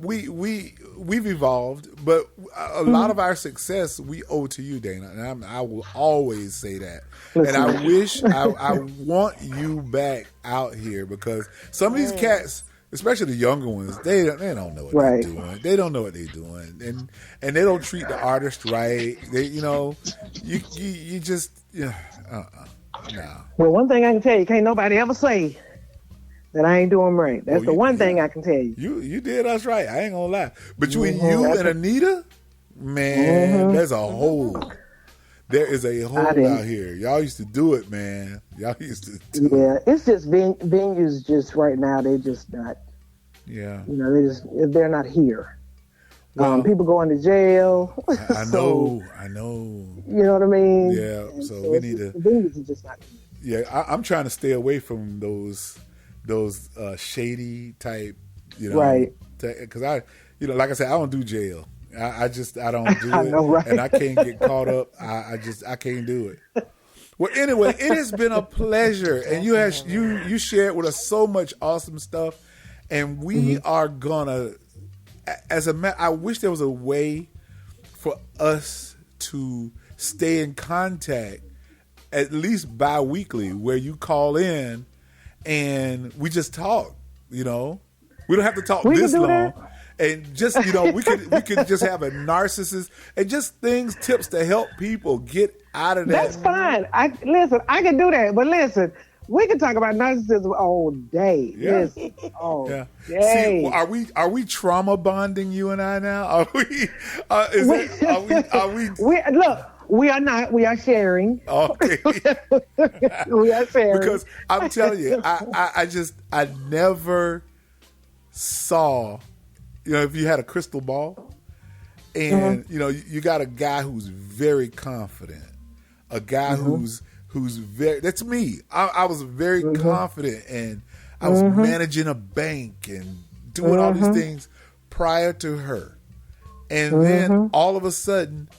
We've evolved, but a lot of our success we owe to you, Dana, and I will always say that. Listen. And I wish I want you back out here because some of these cats, especially the younger ones, they don't know what they're doing. They don't know what they're doing, and they don't treat the artist right. They, you just no. Well, one thing I can tell you, can't nobody ever say that I ain't doing right. That's the one thing I can tell you. You did us right. I ain't gonna lie. Between you and Anita, man, there's a hole. There is a hole out here. Y'all used to do it, man. Y'all used to do it. It's just venues just right now, they're just not. Yeah. They're not here. Well, people going to jail. I know. You know what I mean? Yeah. So we need to. The venues are just not here. Yeah, I'm trying to stay away from those shady type, right? Because like I said, I don't do jail. I don't do it, know, right? And I can't get caught up. I can't do it. Well, anyway, it has been a pleasure, and you shared with us so much awesome stuff, and we are gonna, I wish there was a way for us to stay in contact, at least bi-weekly, where you call in and we just talk. We don't have to talk this long. And just, we could just have a narcissist and just tips to help people get out of that. That's fine. I can do that. But listen, we can talk about narcissism all day. Yeah. Listen, all day. See, are we trauma bonding, you and I now? Are we? Are we? Look. We are not. We are sharing. Okay. We are sharing. Because I'm telling you, I never saw, if you had a crystal ball and, you got a guy who's very confident, a guy who's very, that's me. I was very confident and I was managing a bank and doing all these things prior to her. And then all of a sudden,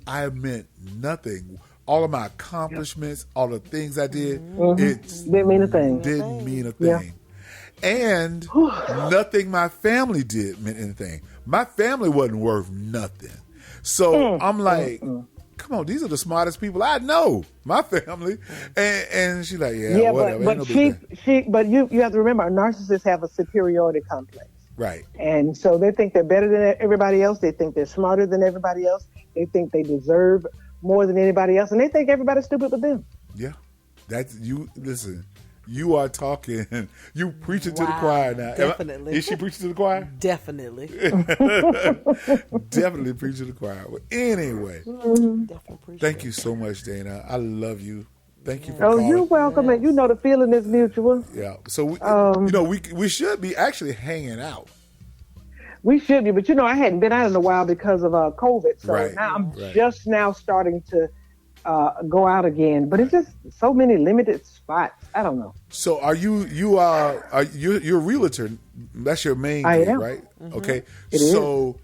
I meant nothing. All of my accomplishments, all the things I did, it didn't mean a thing. Didn't mean a thing. Yeah. And nothing my family did meant anything. My family wasn't worth nothing. So I'm like, come on, these are the smartest people I know. My family. And she's like, whatever. But you have to remember, narcissists have a superiority complex. Right. And so they think they're better than everybody else. They think they're smarter than everybody else. They think they deserve more than anybody else. And they think everybody's stupid but them. Yeah. That's you. Listen, you are talking. You preaching to the choir now. Definitely. Is she preaching to the choir? Definitely. Definitely preaching to the choir. Well, anyway, thank you so much, Dana. I love you. Thank you for calling. You're welcome. Yes. And the feeling is mutual. Yeah. So, we should be actually hanging out. We should be, but I hadn't been out in a while because of COVID. So now I'm just now starting to go out again. But it's just so many limited spots. I don't know. So you're a realtor? That's your main gig, right? Mm-hmm. Okay. So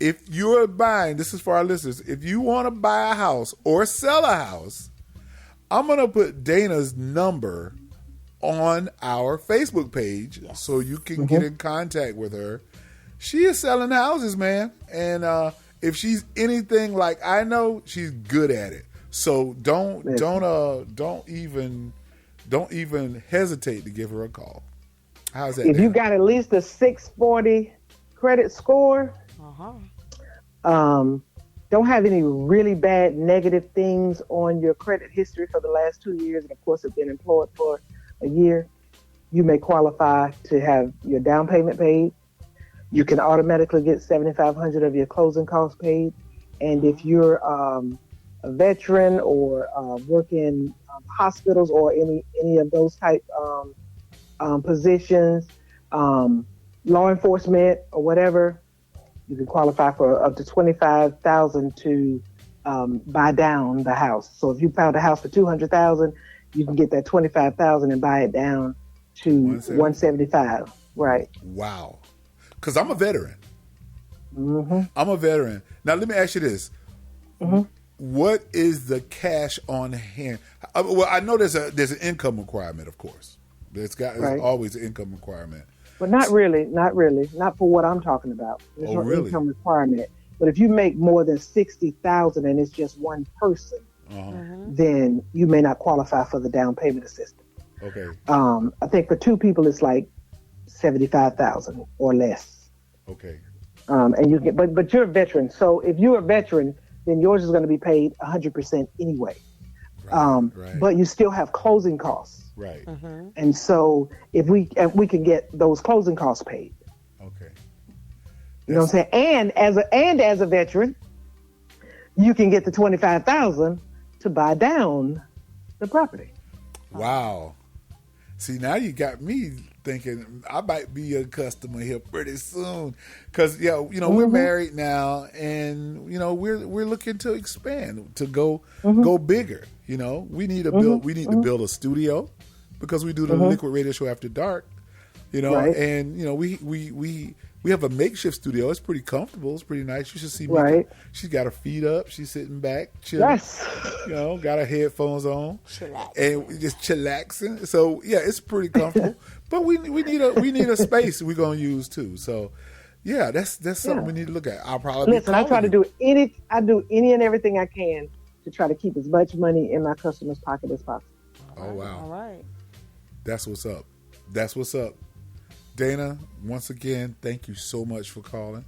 if you're buying, this is for our listeners, if you want to buy a house or sell a house, I'm going to put Dana's number on our Facebook page so you can get in contact with her. She is selling houses, man. And if she's anything like I know, she's good at it. So don't even hesitate to give her a call. How's that? If you got at least a 640 credit score, don't have any really bad negative things on your credit history for the last 2 years, and of course have been employed for a year, you may qualify to have your down payment paid. You can automatically get $7,500 of your closing costs paid. And if you're a veteran or work in hospitals or any of those type positions, law enforcement or whatever, you can qualify for up to $25,000 to buy down the house. So if you found a house for $200,000, you can get that $25,000 and buy it down to $175,000. Right. Wow. Because I'm a veteran. Mm-hmm. I'm a veteran. Now let me ask you this: What is the cash on hand? Well, I know there's an income requirement, of course. There's always an income requirement. But not really. Not for what I'm talking about. There's no income requirement. But if you make more than $60,000 and it's just one person, then you may not qualify for the down payment assistance. Okay. I think for two people it's like $75,000 or less. Okay. And you get, but you're a veteran. So if you're a veteran, then yours is going to be paid 100% anyway. Right. But you still have closing costs. Right. And so if we can get those closing costs paid. Okay. You know what I'm saying? And as a veteran, you can get the $25,000 to buy down the property. Wow. See, now you got me thinking I might be a customer here pretty soon, because we're married now, and we're looking to expand, to go bigger. We need to build a studio, because we do the Liquid Radio Show After Dark. Right. And we have a makeshift studio. It's pretty comfortable. It's pretty nice. You should see me. Right. She's got her feet up. She's sitting back, chilling. Yes. Got her headphones on, and we just chillaxing. So yeah, it's pretty comfortable. But we need a space we're gonna use too. So yeah, that's something we need to look at. I'll probably I try to do any and everything I can to try to keep as much money in my customers' pocket as possible. Oh wow! All right. That's what's up. That's what's up. Dana, once again, thank you so much for calling.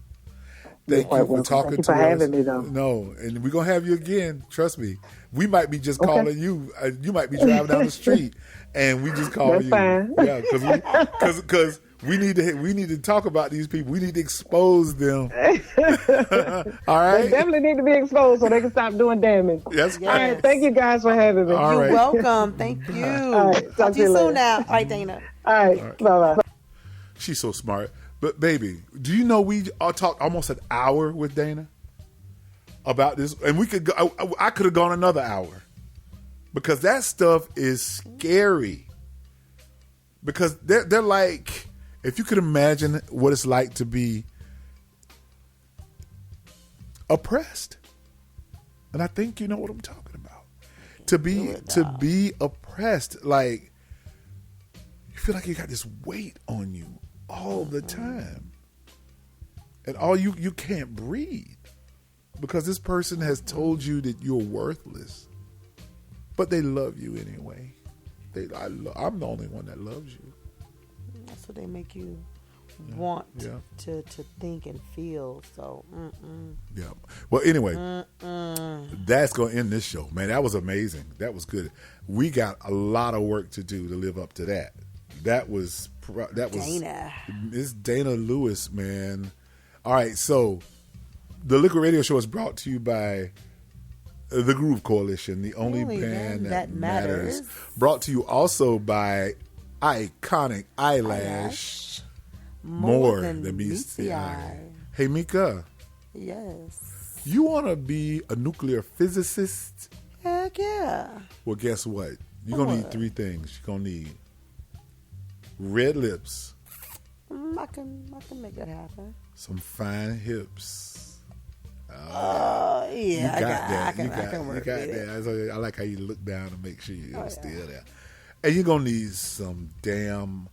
Thank you for talking to us. Having me, though. No, and we're gonna have you again. Trust me. We might be just calling you. You might be driving down the street, and we just call you. Fine. Yeah, because we need to talk about these people. We need to expose them. All right. They definitely need to be exposed so they can stop doing damage. Yes. All right. Thank you guys for having me. You're welcome. Thank you. All right. Talk to you soon now. All right, Dana. All right. Bye-bye. She's so smart. But baby, do you know we talked almost an hour with Dana about this, and we could go. I could have gone another hour, because that stuff is scary. Because they're like, if you could imagine what it's like to be oppressed, and I think you know what I'm talking about. To be oppressed, like you feel like you got this weight on you all the time, and all you can't breathe, because this person has told you that you're worthless, but they love you anyway. I'm the only one that loves you. That's what they make you want to think and feel. So yeah. Well, anyway, that's going to end this show, man. That was amazing. That was good. We got a lot of work to do to live up to that. That was Dana. It's Dana Lewis, man. All right, so the Liquid Radio Show is brought to you by the Groove Coalition, the only band that matters. Brought to you also by Iconic Eyelash. More than meets the eye. Hey, Mika. Yes. You want to be a nuclear physicist? Heck yeah. Well, guess what? You're going to need three things. You're going to need red lips. I can make that happen. Some fine hips. Yeah, you got that. I can work with it. I like how you look down to make sure you're still there. And you're gonna need some damn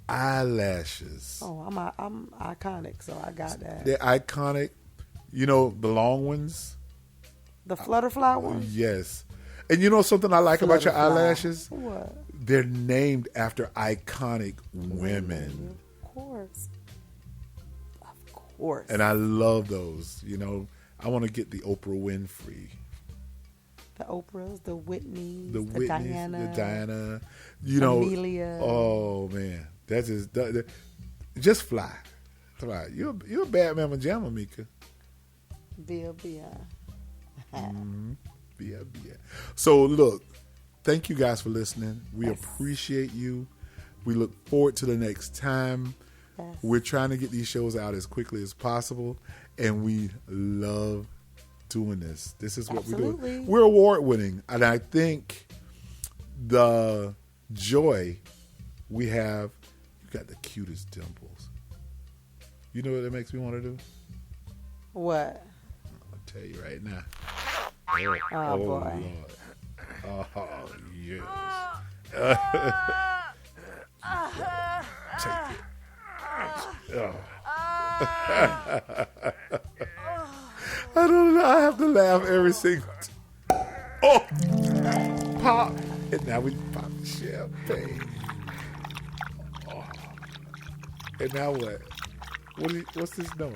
eyelashes. Oh, I'm iconic, so I got that. They're iconic. You know, the long ones. The flutterfly ones? Yes. And you know something I like about your eyelashes? What? They're named after iconic women. Of course. Of course. And I love those. You know, I want to get the Oprah Winfrey. The Oprahs, the Whitneys, the Diana, Amelia. Oh man, that's just fly. You're a bad mama jamma, Mika. Bill. So look, thank you guys for listening. We appreciate you. We look forward to the next time. Yes. We're trying to get these shows out as quickly as possible, and we love doing this. This is what we do. We're award winning, and I think the joy we have. You got the cutest dimples. You know what that makes me want to do? What? I'll tell you right now. Oh boy. Lord. Oh yes. Take it. Oh. I don't know. I have to laugh every single time. Oh, pop! And now we pop the champagne. Oh. And now what? What's this noise?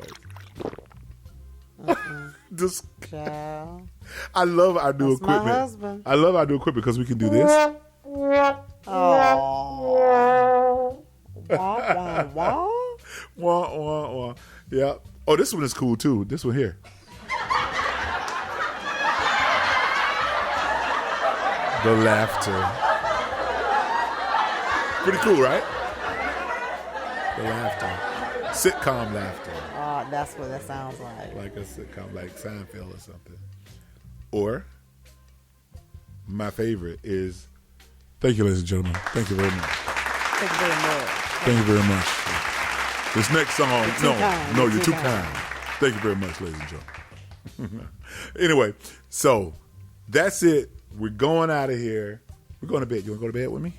I love our new equipment. My husband. I love our new equipment because we can do this. Oh. Wah, wah, wah. Wah, wah, wah. Yeah. Oh, this one is cool too. This one here. The laughter. Pretty cool, right? The laughter. Sitcom laughter. Oh, that's what that sounds like. Like a sitcom, like Seinfeld or something. Or, my favorite is, thank you, ladies and gentlemen. Thank you very much. Thank you very much. Thank you very much. This next song, you're too kind. Thank you very much, ladies and gentlemen. Anyway, so that's it. We're going out of here. We're going to bed. You want to go to bed with me?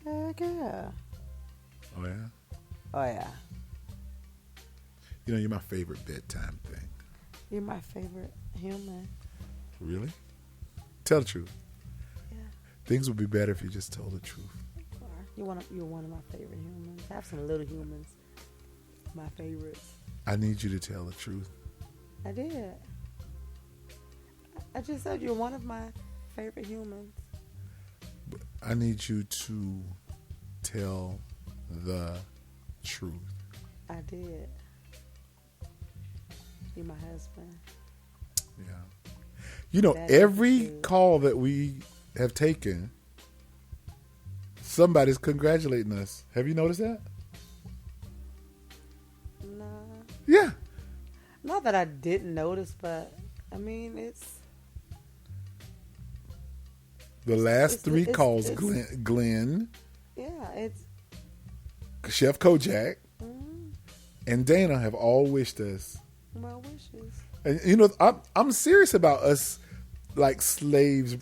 Heck yeah. Oh, yeah? Oh, yeah. You know, you're my favorite bedtime thing. You're my favorite human. Really? Tell the truth. Yeah. Things would be better if you just told the truth. You're one of my favorite humans. I have some little humans. My favorites. I need you to tell the truth. I did. I just said you're one of my favorite humans. But I need you to tell the truth. I did. You're my husband. Yeah. You know, every call that we have taken, somebody's congratulating us. Have you noticed that? Nah. Yeah. Not that I didn't notice, but I mean, it's... The last three calls, Glenn. Yeah, it's... Chef Kojak and Dana have all wished us. Well wishes. And, you know, I'm serious about us like slaves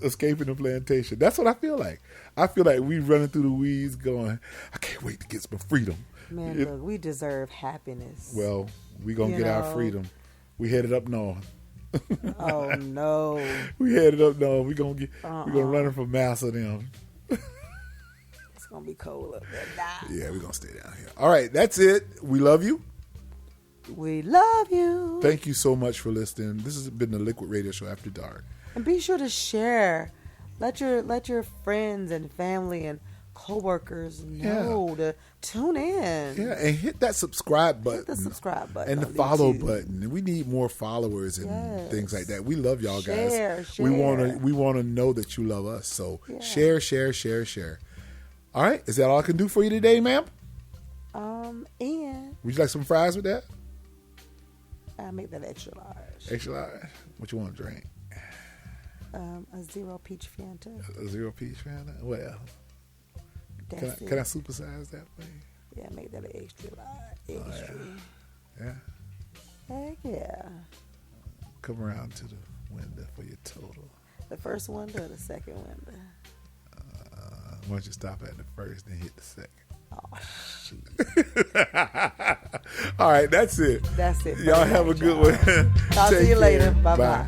escaping the plantation. That's what I feel like. I feel like we running through the weeds going, I can't wait to get some freedom. Man, look, we deserve happiness. Well, we going to get our freedom. We headed up north. Oh, no. We headed up north. We're going to run it from Massa them. It's going to be cold up there. Yeah, we're going to stay down here. All right, that's it. We love you. We love you. Thank you so much for listening. This has been the Liquid Radio Show After Dark. And be sure to share. Let your friends and family and coworkers know to tune in. Yeah, and hit that subscribe button. Hit the subscribe button. And the follow button. We need more followers and things like that. We love y'all guys. Share. We wanna know that you love us. So share. All right, is that all I can do for you today, ma'am? And would you like some fries with that? I'll make that extra large. Extra large? What you want to drink? A zero peach Fanta. A zero peach Fanta? Well, can I supersize that for you? Yeah, make that an extra large. Extra. Yeah. Heck yeah. Come around to the window for your total. The first window or the second window? Why don't you stop at the first and hit the second? Oh, shoot. All right, that's it. That's it. Y'all have a good one. Talk to you later. Bye-bye.